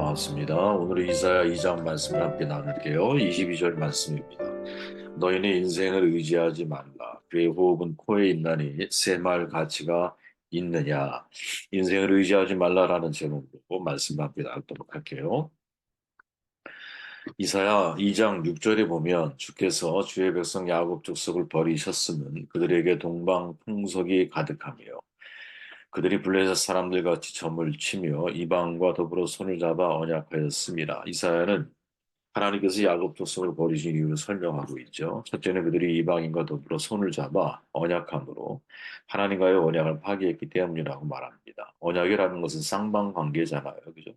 반갑습니다. 오늘은 이사야 2장 말씀을 함께 나눌게요. 22절 말씀입니다. 너희는 인생을 의지하지 말라. 그의 호흡은 코에 있나니 새 말 가치가 있느냐. 인생을 의지하지 말라라는 제목으로 말씀 함께 나누도록 할게요. 이사야 2장 6절에 보면 주께서 주의 백성 야곱 족속을 버리셨으면 그들에게 동방 풍속이 가득하며 그들이 블레셋 사람들 같이 점을 치며 이방과 더불어 손을 잡아 언약하였습니다. 이사야는 하나님께서 야곱 족속을 버리신 이유를 설명하고 있죠. 첫째는 그들이 이방인과 더불어 손을 잡아 언약함으로 하나님과의 언약을 파기했기 때문이라고 말합니다. 언약이라는 것은 쌍방 관계잖아요. 그죠?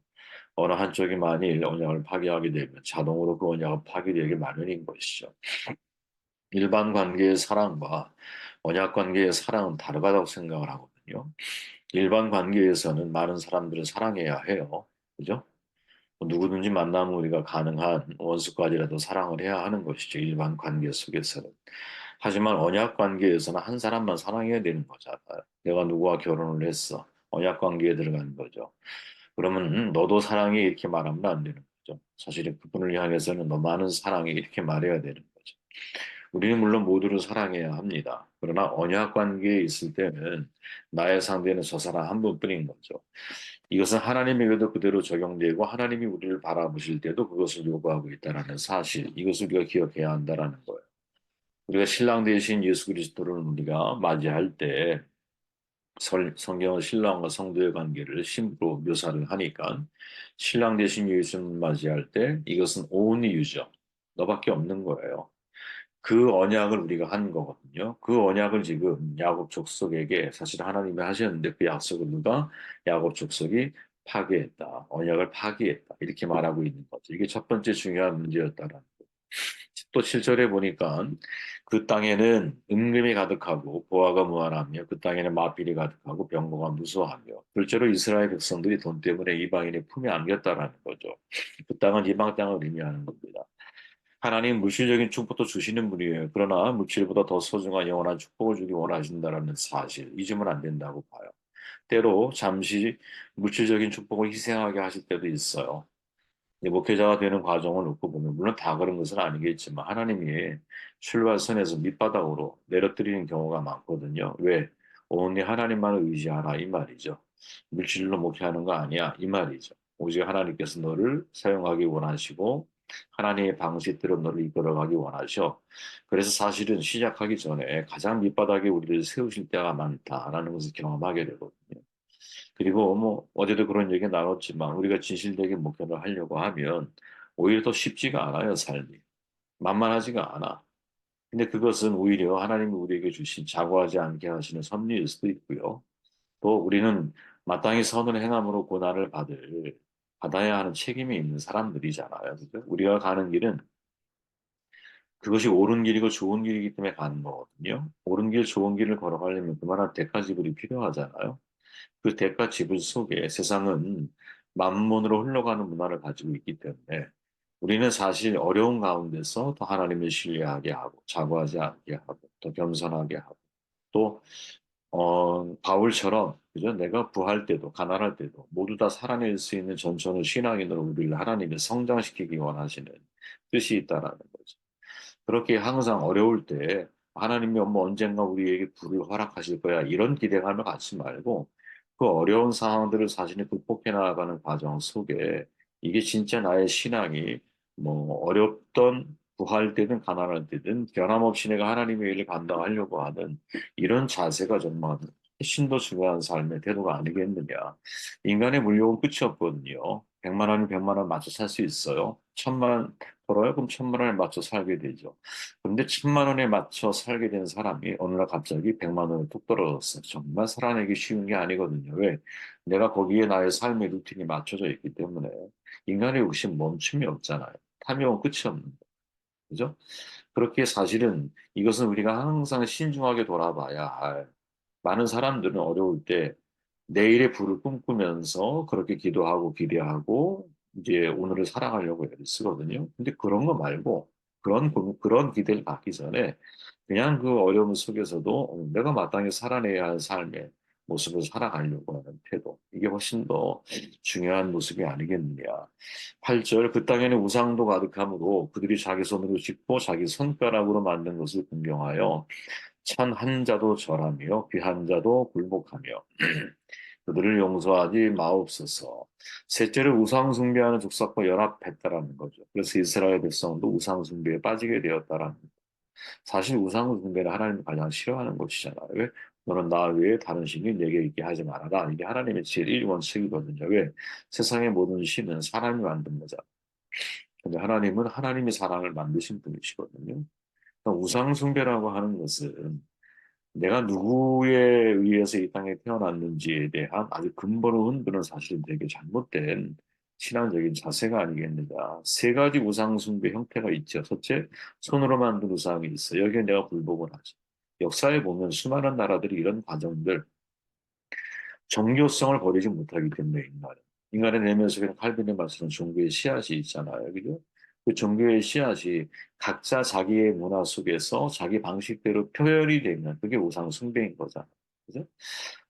어느 한쪽이 만일 언약을 파기하게 되면 자동으로 그 언약은 파기되기 마련인 것이죠. 일반 관계의 사랑과 언약 관계의 사랑은 다르다고 생각을 하거든요. 일반 관계에서는 많은 사람들을 사랑해야 해요. 그죠? 누구든지 만나면 우리가 가능한 원수까지라도 사랑을 해야 하는 것이죠. 일반 관계 속에서는. 하지만 언약 관계에서는 한 사람만 사랑해야 되는 거잖아요. 내가 누구와 결혼을 했어. 언약 관계에 들어가는 거죠. 그러면 너도 사랑해 이렇게 말하면 안 되는 거죠. 사실은 그분을 향해서는 너 많은 사랑해 이렇게 말해야 되는 거죠. 우리는 물론 모두를 사랑해야 합니다. 그러나 언약 관계에 있을 때는 나의 상대는 저 사람 한 분뿐인 거죠. 이것은 하나님에게도 그대로 적용되고 하나님이 우리를 바라보실 때도 그것을 요구하고 있다는 사실, 이것을 우리가 기억해야 한다는 거예요. 우리가 신랑 되신 예수 그리스도를 우리가 맞이할 때 성경은 신랑과 성도의 관계를 신부로 묘사를 하니까 신랑 되신 예수님을 맞이할 때 이것은 only you죠. 너밖에 없는 거예요. 그 언약을 우리가 한 거거든요. 그 언약을 지금 야곱 족속에게 사실 하나님이 하셨는데 그 약속을 누가 야곱 족속이 파기했다. 언약을 파기했다. 이렇게 말하고 있는 거죠. 이게 첫 번째 중요한 문제였다라는 거. 또 7절에 보니까 그 땅에는 은금이 가득하고 보화가 무한하며 그 땅에는 마필이 가득하고 병거가 무수하며 둘째로 이스라엘 백성들이 돈 때문에 이방인의 품에 안겼다라는 거죠. 그 땅은 이방 땅을 의미하는 겁니다. 하나님 물질적인 축복도 주시는 분이에요. 그러나 물질보다 더 소중한 영원한 축복을 주기 원하신다라는 사실, 잊으면 안 된다고 봐요. 때로 잠시 물질적인 축복을 희생하게 하실 때도 있어요. 이 목회자가 되는 과정을 놓고 보면 물론 다 그런 것은 아니겠지만 하나님이 출발선에서 밑바닥으로 내려뜨리는 경우가 많거든요. 왜? 온리 하나님만을 의지하라 이 말이죠. 물질로 목회하는 거 아니야 이 말이죠. 오직 하나님께서 너를 사용하기 원하시고 하나님의 방식대로 너를 이끌어가기 원하셔. 그래서 사실은 시작하기 전에 가장 밑바닥에 우리를 세우실 때가 많다라는 것을 경험하게 되거든요. 그리고 뭐 어제도 그런 얘기 나눴지만 우리가 진실되게 목표를 하려고 하면 오히려 더 쉽지가 않아요, 삶이. 만만하지가 않아. 근데 그것은 오히려 하나님이 우리에게 주신 자고하지 않게 하시는 섭리일 수도 있고요. 또 우리는 마땅히 선을 행함으로 고난을 받아야 하는 책임이 있는 사람들이잖아요. 그죠? 우리가 가는 길은 그것이 옳은 길이고 좋은 길이기 때문에 가는 거거든요. 옳은 길, 좋은 길을 걸어가려면 그만한 대가 지불이 필요하잖아요. 그 대가 지불 속에 세상은 만mon으로 흘러가는 문화를 가지고 있기 때문에 우리는 사실 어려운 가운데서 더 하나님을 신뢰하게 하고 자고하지 않게 하고 더 겸손하게 하고 또 바울처럼 그죠? 내가 부할 때도 가난할 때도 모두 다 살아낼 수 있는 전천후 신앙인으로 우리를 하나님이 성장시키기 원하시는 뜻이 있다라는 거죠. 그렇게 항상 어려울 때 하나님이 뭐 언젠가 우리에게 불을 허락하실 거야 이런 기대감을 갖지 말고 그 어려운 상황들을 자신이 극복해 나가는 과정 속에 이게 진짜 나의 신앙이 뭐 어렵던 구할 때든 가난할 때든 변함없이 내가 하나님의 일을 감당하려고 하는 이런 자세가 정말 훨씬 더 중요한 삶의 태도가 아니겠느냐. 인간의 물욕은 끝이 없거든요. 100만 원이 100만 원 맞춰 살 수 있어요. 1000만 원 벌어요? 그럼 1000만 원에 맞춰 살게 되죠. 근데 1000만 원에 맞춰 살게 된 사람이 어느 날 갑자기 100만 원을 뚝 떨어졌어요. 정말 살아내기 쉬운 게 아니거든요. 왜? 내가 거기에 나의 삶의 루틴이 맞춰져 있기 때문에 인간의 욕심 멈춤이 없잖아요. 탐욕은 끝이 없는 거예요. 그죠? 그렇게 사실은 이것은 우리가 항상 신중하게 돌아봐야 할 많은 사람들은 어려울 때 내일의 부를 꿈꾸면서 그렇게 기도하고 기대하고 이제 오늘을 살아가려고 애를 쓰거든요. 근데 그런 거 말고 그런 기대를 갖기 전에 그냥 그 어려움 속에서도 내가 마땅히 살아내야 할 삶에 모습을 살아가려고 하는 태도. 이게 훨씬 더 중요한 모습이 아니겠느냐. 8절, 그 땅에는 우상도 가득하므로 그들이 자기 손으로 짓고 자기 손가락으로 만든 것을 공경하여 찬 한 자도 절하며 귀한 자도 굴복하며 그들을 용서하지 마옵소서. 셋째를 우상 숭배하는 족속과 연합했다라는 거죠. 그래서 이스라엘 백성도 우상 숭배에 빠지게 되었다라는 거죠. 사실 우상 숭배는 하나님이 가장 싫어하는 것이잖아요. 왜? 너는 나 외에 다른 신이 내게 있게 하지 말아라. 이게 하나님의 제일 1원칙이거든요. 왜? 세상의 모든 신은 사람이 만든 거잖아요. 근데 하나님은 하나님이 사람을 만드신 분이시거든요. 그러니까 우상 숭배라고 하는 것은 내가 누구에 의해서 이 땅에 태어났는지에 대한 아주 근본을 흔드는 사실 되게 잘못된 신앙적인 자세가 아니겠느냐. 세 가지 우상 숭배 형태가 있죠. 첫째, 손으로 만든 우상이 있어. 여기에 내가 불복을 하지. 역사에 보면 수많은 나라들이 이런 과정들, 정교성을 버리지 못하기 때문에 인간의 내면 속에는 칼빈의 말씀은 종교의 씨앗이 있잖아요. 그죠? 그 종교의 씨앗이 각자 자기의 문화 속에서 자기 방식대로 표현이 되면 그게 우상 숭배인 거잖아요. 그죠?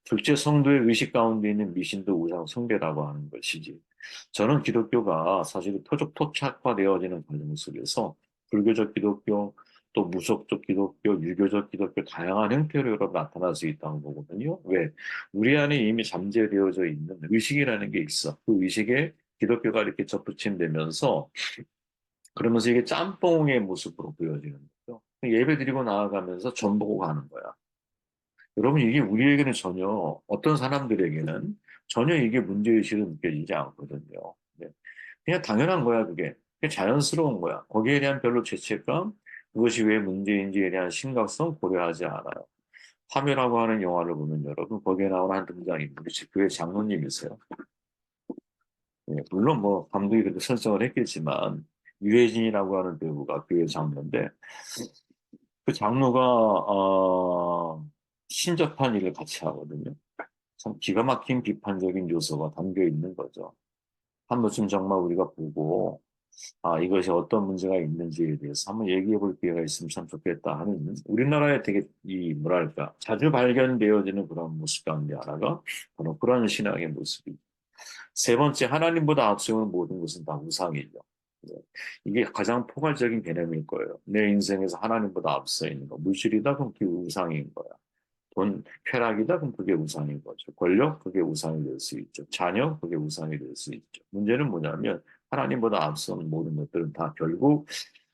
둘째, 성도의 의식 가운데 있는 미신도 우상 숭배라고 하는 것이지. 저는 기독교가 사실 토착화되어지는 과정 속에서 불교적 기독교, 또 무속적 기독교, 유교적 기독교 다양한 형태로 여러 나타날 수 있다고 보거든요. 왜? 우리 안에 이미 잠재되어져 있는 의식이라는 게 있어. 그 의식에 기독교가 이렇게 접붙임되면서 그러면서 이게 짬뽕의 모습으로 보여지는 거죠. 예배 드리고 나아가면서 전 보고 가는 거야. 여러분, 이게 우리에게는 전혀, 어떤 사람들에게는 전혀 이게 문제의식으로 느껴지지 않거든요. 네. 그냥 당연한 거야, 그게. 그냥 자연스러운 거야. 거기에 대한 별로 죄책감, 그것이 왜 문제인지에 대한 심각성 고려하지 않아요. 파묘라고 하는 영화를 보면 여러분, 거기에 나오는 한 등장인물이 교회 장로님이세요. 예, 물론 뭐, 감독이 그렇게 설정을 했겠지만, 유해진이라고 하는 배우가 교회 장로인데, 그 장로가, 신접한 일을 같이 하거든요. 참 기가 막힌 비판적인 요소가 담겨 있는 거죠. 한 번쯤 정말 우리가 보고, 이것이 어떤 문제가 있는지에 대해서 한번 얘기해 볼 기회가 있으면 참 좋겠다 하는, 우리나라에 되게, 뭐랄까, 자주 발견되어지는 그런 모습 가운데 하나가 바로 그런 신앙의 모습이. 세 번째, 하나님보다 앞세우는 모든 것은 다 우상이죠. 네. 이게 가장 포괄적인 개념일 거예요. 내 인생에서 하나님보다 앞서 있는 거. 물질이다? 그럼 그게 우상인 거야. 돈, 쾌락이다? 그럼 그게 우상인 거죠. 권력? 그게 우상이 될 수 있죠. 자녀? 그게 우상이 될 수 있죠. 문제는 뭐냐면 하나님보다 앞선 모든 것들은 다 결국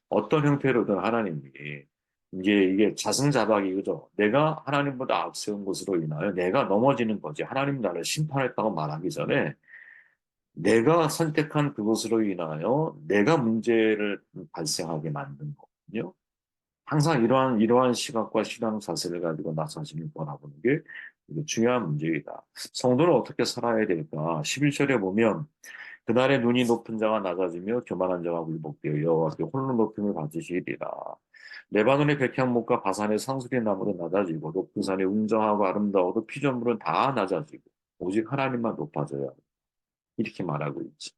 어떤 형태로든 하나님이 이제 이게 자승자박이 그죠. 내가 하나님보다 앞세운 것으로 인하여 내가 넘어지는 거지. 하나님 나를 심판했다고 말하기 전에 내가 선택한 그것으로 인하여 내가 문제를 발생하게 만든 거거든요. 항상 이러한 시각과 신앙 자세를 가지고 나 자신을 바라보는 게 이게 중요한 문제이다. 성도는 어떻게 살아야 될까? 11절에 보면 그날의 눈이 높은 자가 낮아지며 교만한 자가 굴복되어 여호와께 홀로 높임을 받으시리라. 레바논의 백향목과 바산의 상수리 나무는 낮아지고 높은 산의 웅장하고 아름다워도 피조물은 다 낮아지고 오직 하나님만 높아져야 이렇게 말하고 있죠.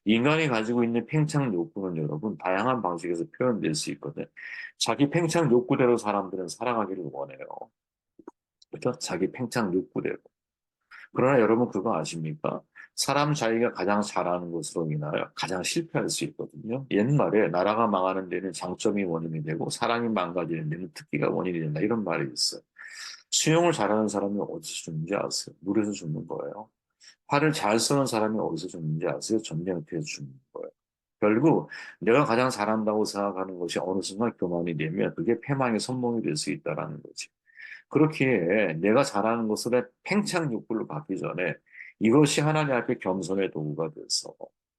인간이 가지고 있는 팽창 욕구는 여러분 다양한 방식에서 표현될 수 있거든. 자기 팽창 욕구대로 사람들은 살아가기를 원해요. 그렇죠? 자기 팽창 욕구대로. 그러나 여러분 그거 아십니까? 사람 자기가 가장 잘하는 것으로 인하여 가장 실패할 수 있거든요. 옛말에 나라가 망하는 데는 장점이 원인이 되고 사람이 망가지는 데는 특기가 원인이 된다. 이런 말이 있어요. 수영을 잘하는 사람이 어디서 죽는지 아세요? 물에서 죽는 거예요. 활을 잘 쏘는 사람이 어디서 죽는지 아세요? 전쟁터에서 죽는 거예요. 결국 내가 가장 잘한다고 생각하는 것이 어느 순간 교만이 되면 그게 패망의 선봉이 될 수 있다라는 거지. 그렇기에 내가 잘하는 것을 팽창 욕구로 갖기 전에 이것이 하나님 앞에 겸손의 도구가 돼서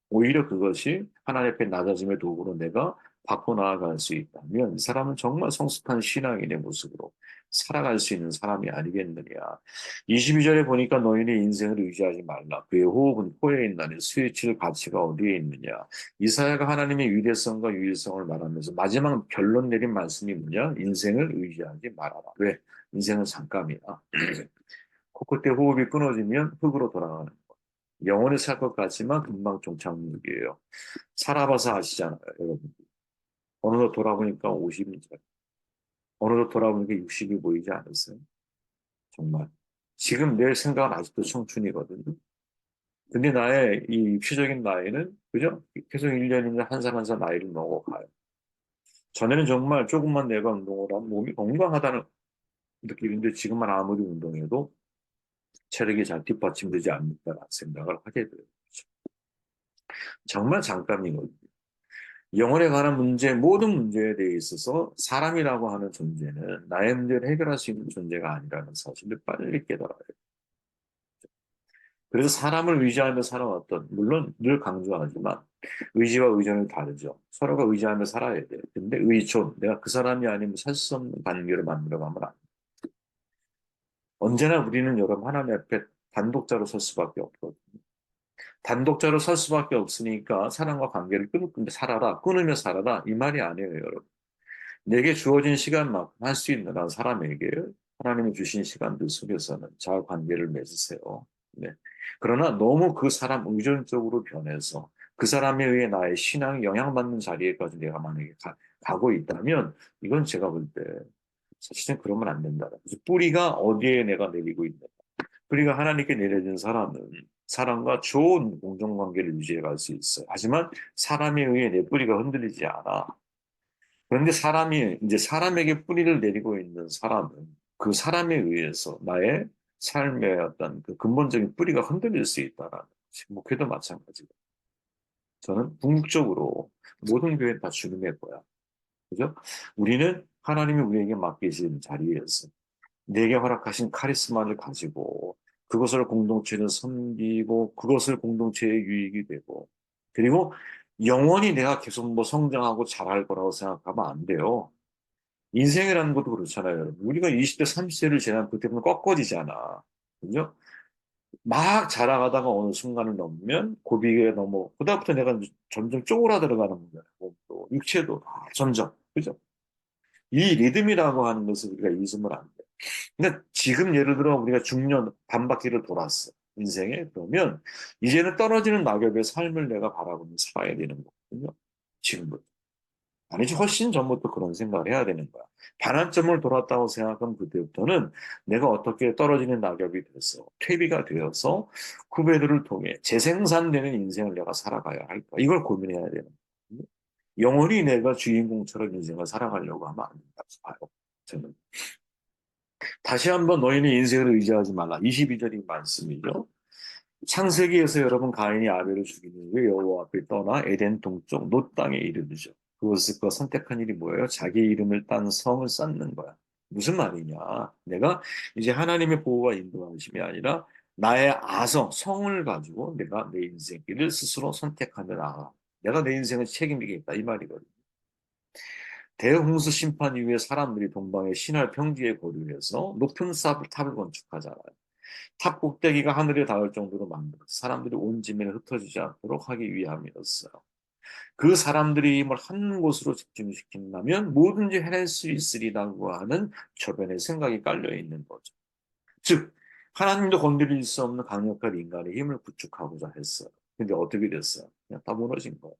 오히려 그것이 하나님 앞에 낮아짐의 도구로 내가 바꿔 나아갈 수 있다면 이 사람은 정말 성숙한 신앙인의 모습으로 살아갈 수 있는 사람이 아니겠느냐. 22절에 보니까 너희는 인생을 의지하지 말라. 그의 호흡은 코에 있나니 스위칠 가치가 어디에 있느냐. 이사야가 하나님의 위대성과 유일성을 말하면서 마지막 결론 내린 말씀이 뭐냐? 인생을 의지하지 말아라. 왜? 인생은 잠깐이야. 코끝에 호흡이 끊어지면 흙으로 돌아가는 거. 영원히 살 것 같지만 금방 종착역이에요. 살아봐서 아시잖아요, 여러분. 어느덧 돌아보니까 50이 어느덧 돌아보니까 60이 보이지 않으세요? 정말. 지금 내 생각은 아직도 청춘이거든요. 근데 나의 이 입시적인 나이는, 그죠? 계속 1년 1년 한 살 한 살 나이를 먹어가요. 전에는 정말 조금만 내가 운동을 하면 몸이 건강하다는 느끼는데 지금은 아무리 운동해도 체력이 잘 뒷받침되지 않는다는 생각을 하게 돼요. 정말 잠깐이거든요. 영혼에 관한 문제, 모든 문제에 대해 있어서 사람이라고 하는 존재는 나의 문제를 해결할 수 있는 존재가 아니라는 사실을 빨리 깨달아요. 그래서 사람을 의지하며 살아왔던, 물론 늘 강조하지만 의지와 의존은 다르죠. 서로가 의지하며 살아야 돼요. 근데 의존, 내가 그 사람이 아니면 살 수 없는 관계를 만들어가면 안 돼. 언제나 우리는 여러분 하나님 앞에 단독자로 설 수밖에 없거든요. 단독자로 설 수밖에 없으니까 사람과 관계를 끊고 살아라, 끊으며 살아라 이 말이 아니에요, 여러분. 내게 주어진 시간만큼 할 수 있는 한 사람에게 하나님이 주신 시간들 속에서는 잘 관계를 맺으세요. 네. 그러나 너무 그 사람 의존적으로 변해서 그 사람에 의해 나의 신앙이 영향받는 자리에까지 내가 만약에 가고 있다면 이건 제가 볼 때 사실은 그러면 안 된다. 그래서 뿌리가 어디에 내가 내리고 있는 뿌리가 하나님께 내려진 사람은 사람과 좋은 공정관계를 유지해 갈 수 있어요. 하지만 사람에 의해 내 뿌리가 흔들리지 않아. 그런데 사람이 이제 사람에게 뿌리를 내리고 있는 사람은 그 사람에 의해서 나의 삶의 어떤 그 근본적인 뿌리가 흔들릴 수 있다라는 것이 목회도 마찬가지고 저는 궁극적으로 모든 교회는 다 주님의 거야. 그죠? 우리는 하나님이 우리에게 맡기신 자리에서 내게 허락하신 카리스마를 가지고 그것을 공동체를 섬기고 그것을 공동체의 유익이 되고 그리고 영원히 내가 계속 뭐 성장하고 잘할 거라고 생각하면 안 돼요. 인생이라는 것도 그렇잖아요. 여러분. 우리가 20대, 30대를 지나면 그때부터 꺾어지잖아. 그죠? 막 자라가다가 어느 순간을 넘으면 고비에 넘어, 그다음부터 내가 점점 쪼그라들어가는 거잖아요. 몸도, 육체도 다 점점. 그죠? 이 리듬이라고 하는 것을 우리가 잊으면 안 돼. 그러니까 지금 예를 들어 우리가 중년 반바퀴를 돌았어. 인생에. 그러면 이제는 떨어지는 낙엽의 삶을 내가 바라보며 살아야 되는 거거든요. 지금부터. 아니지, 훨씬 전부터 그런 생각을 해야 되는 거야. 반환점을 돌았다고 생각하면 그때부터는 내가 어떻게 떨어지는 낙엽이 돼서, 퇴비가 되어서 후배들을 통해 재생산되는 인생을 내가 살아가야 할까. 이걸 고민해야 되는 거예요. 영원히 내가 주인공처럼 인생을 살아가려고 하면 안 된다고 봐요. 저는. 다시 한번 너희는 인생을 의지하지 말라. 22절이 말씀이죠. 창세기에서 여러분 가인이 아벨을 죽이는 후에 여호와 앞에 떠나 에덴 동쪽 놋 땅에 이르르죠. 그것을 그 선택한 일이 뭐예요? 자기 이름을 딴 성을 쌓는 거야. 무슨 말이냐? 내가 이제 하나님의 보호와 인도하심이 아니라 나의 아성, 성을 가지고 내가 내 인생길을 스스로 선택하며 나가. 내가 내 인생을 책임지겠다 이 말이거든요. 대홍수 심판 이후에 사람들이 동방의 신할 평지에 거류해서 높은 탑을 건축하잖아요. 탑 꼭대기가 하늘에 닿을 정도로 만들어 사람들이 온 짐에 흩어지지 않도록 하기 위함이었어요. 그 사람들이 힘을 한 곳으로 집중시킨다면 뭐든지 해낼 수 있으리라고 하는 저변의 생각이 깔려 있는 거죠. 즉 하나님도 건드릴 수 없는 강력한 인간의 힘을 구축하고자 했어요. 근데 어떻게 됐어요? 그냥 다 무너진 거예요.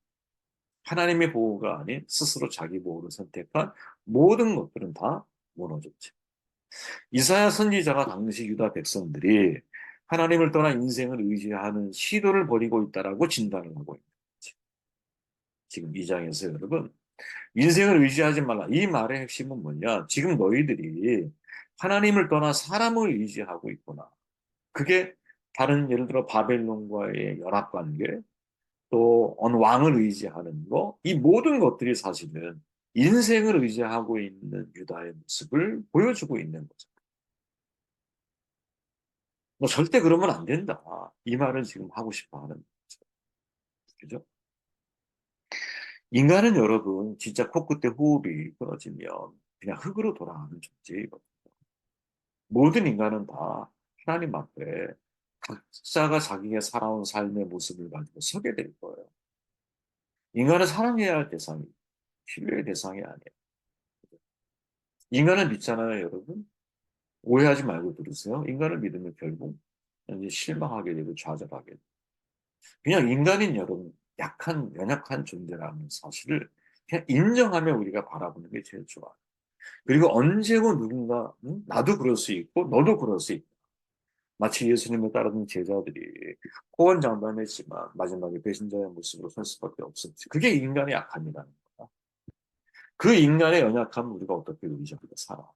하나님의 보호가 아닌 스스로 자기 보호를 선택한 모든 것들은 다 무너졌죠. 이사야 선지자가 당시 유다 백성들이 하나님을 떠나 인생을 의지하는 시도를 벌이고 있다라고 진단을 하고 있는 거죠. 지금 이 장에서 여러분, 인생을 의지하지 말라. 이 말의 핵심은 뭐냐? 지금 너희들이 하나님을 떠나 사람을 의지하고 있구나. 그게 다른 예를 들어 바벨론과의 연합관계, 또 어느 왕을 의지하는 거, 이 모든 것들이 사실은 인생을 의지하고 있는 유다의 모습을 보여주고 있는 거죠. 뭐 절대 그러면 안 된다. 이 말을 지금 하고 싶어 하는 거죠. 그죠? 인간은 여러분, 진짜 코끝에 호흡이 끊어지면 그냥 흙으로 돌아가는 존재이거든요. 모든 인간은 다 하나님 앞에 각자가 자기가 살아온 삶의 모습을 가지고 서게 될 거예요. 인간은 사랑해야 할 대상이, 신뢰의 대상이 아니에요. 인간은 믿잖아요, 여러분. 오해하지 말고 들으세요. 인간을 믿으면 결국 이제 실망하게 되고 좌절하게 돼요. 그냥 인간인 여러분, 약한, 연약한 존재라는 사실을 그냥 인정하며 우리가 바라보는 게 제일 좋아요. 그리고 언제고 누군가, 나도 그럴 수 있고, 너도 그럴 수 있다. 마치 예수님을 따르는 제자들이 호언장담했지만 마지막에 배신자의 모습으로 설 수밖에 없었지. 그게 인간의 약함이라는 거야. 그 인간의 연약함을 우리가 어떻게 의지하고 살아?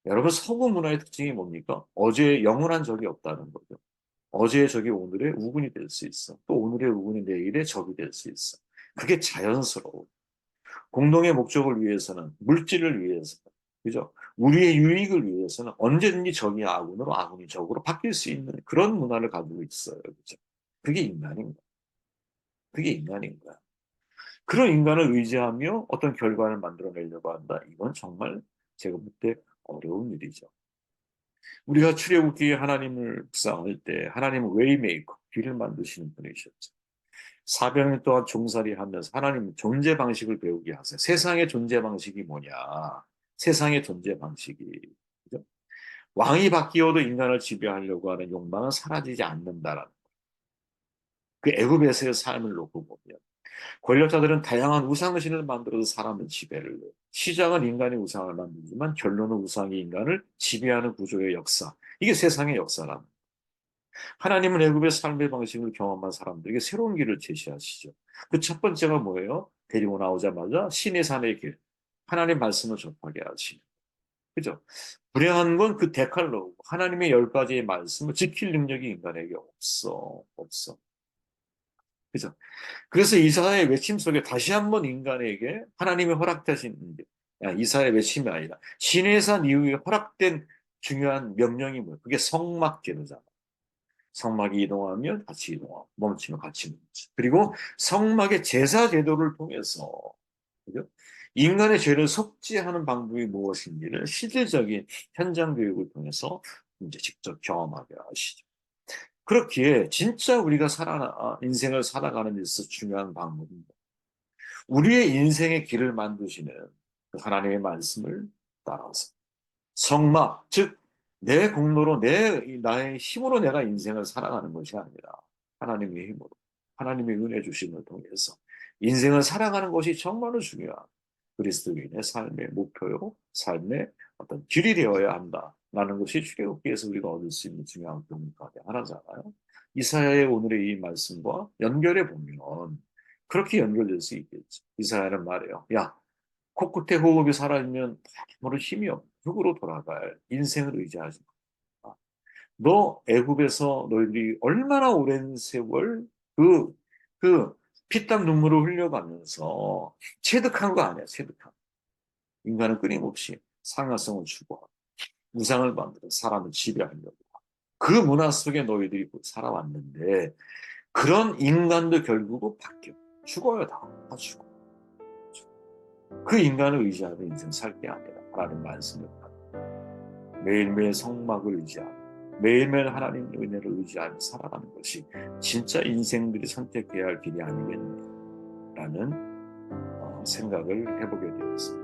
여러분, 서구 문화의 특징이 뭡니까? 어제의 영원한 적이 없다는 거죠. 어제의 적이 오늘의 우군이 될 수 있어. 또 오늘의 우군이 내일의 적이 될 수 있어. 그게 자연스러워. 공동의 목적을 위해서는, 물질을 위해서는, 그죠? 우리의 유익을 위해서는 언제든지 적이 아군으로, 아군이 적으로 바뀔 수 있는 그런 문화를 가지고 있어요. 그죠? 그게 인간인 거야. 그게 인간인 거야. 그런 인간을 의지하며 어떤 결과를 만들어내려고 한다. 이건 정말 제가 볼 때 어려운 일이죠. 우리가 출애굽기에 하나님을 묵상할 때 하나님은 웨이메이커, 길을 만드시는 분이셨죠. 400년 동안 종살이 하면서 하나님 존재 방식을 배우게 하세요. 세상의 존재 방식이 뭐냐? 세상의 존재 방식이. 그죠? 왕이 바뀌어도 인간을 지배하려고 하는 욕망은 사라지지 않는다라는 그 애굽에서의 삶을 놓고 보면 권력자들은 다양한 우상신을 만들어서 사람을 지배를 해요. 시작은 인간의 우상을 만들지만 결론은 우상이 인간을 지배하는 구조의 역사. 이게 세상의 역사라는 거예요. 하나님은 애굽의 삶의 방식을 경험한 사람들에게 새로운 길을 제시하시죠. 그 첫 번째가 뭐예요? 데리고 나오자마자 신의 산의 길, 하나님 말씀을 접하게 하시죠. 그죠? 불행한 건 그 데칼로그, 하나님의 10가지의 말씀을 지킬 능력이 인간에게 없어. 없어. 그죠? 그래서 이사야의 외침 속에 다시 한번 인간에게 하나님이 허락하신, 이사야의 외침이 아니라 신의 산 이후에 허락된 중요한 명령이 뭐예요? 그게 성막 제도잖아. 성막이 이동하면 같이 이동하고 멈추면 같이 멈추고 그리고 성막의 제사 제도를 통해서 그죠? 인간의 죄를 속죄하는 방법이 무엇인지를 실질적인 현장 교육을 통해서 이제 직접 경험하게 하시죠. 그렇기에 진짜 우리가 인생을 살아가는 데 있어서 중요한 방법입니다. 우리의 인생의 길을 만드시는 그 하나님의 말씀을 따라서 성막, 즉, 내 공로로, 나의 힘으로 내가 인생을 살아가는 것이 아니라 하나님의 힘으로, 하나님의 은혜 주심을 통해서 인생을 살아가는 것이 정말로 중요한 그리스도인의 삶의 목표요, 삶의 어떤 길이 되어야 한다라는 것이 출애굽기에서 우리가 얻을 수 있는 중요한 교훈 가운데 하나잖아요. 이사야의 오늘의 이 말씀과 연결해 보면 그렇게 연결될 수 있겠지. 이사야는 말해요. 야, 코끝에 호흡이 살아있면 아무런 힘이 없는 흙으로 돌아갈 인생을 의지하지 마. 너 애굽에서 너희들이 얼마나 오랜 세월 그, 그 피땀 눈물을 흘려가면서 체득한 거 아니야, 체득한. 인간은 끊임없이 상하성을 추구하고 우상을 만들어 사람을 지배하려고. 그 문화 속에 너희들이 살아왔는데 그런 인간도 결국은 바뀌어. 죽어요, 다. 다 죽어. 그 인간을 의지하는 인생 살 게 아니라 하나님 말씀을 매일매일 성막을 의지하고 매일매일 하나님의 은혜를 의지하며 살아가는 것이 진짜 인생들이 선택해야 할 길이 아니겠느냐라는 생각을 해보게 되었습니다.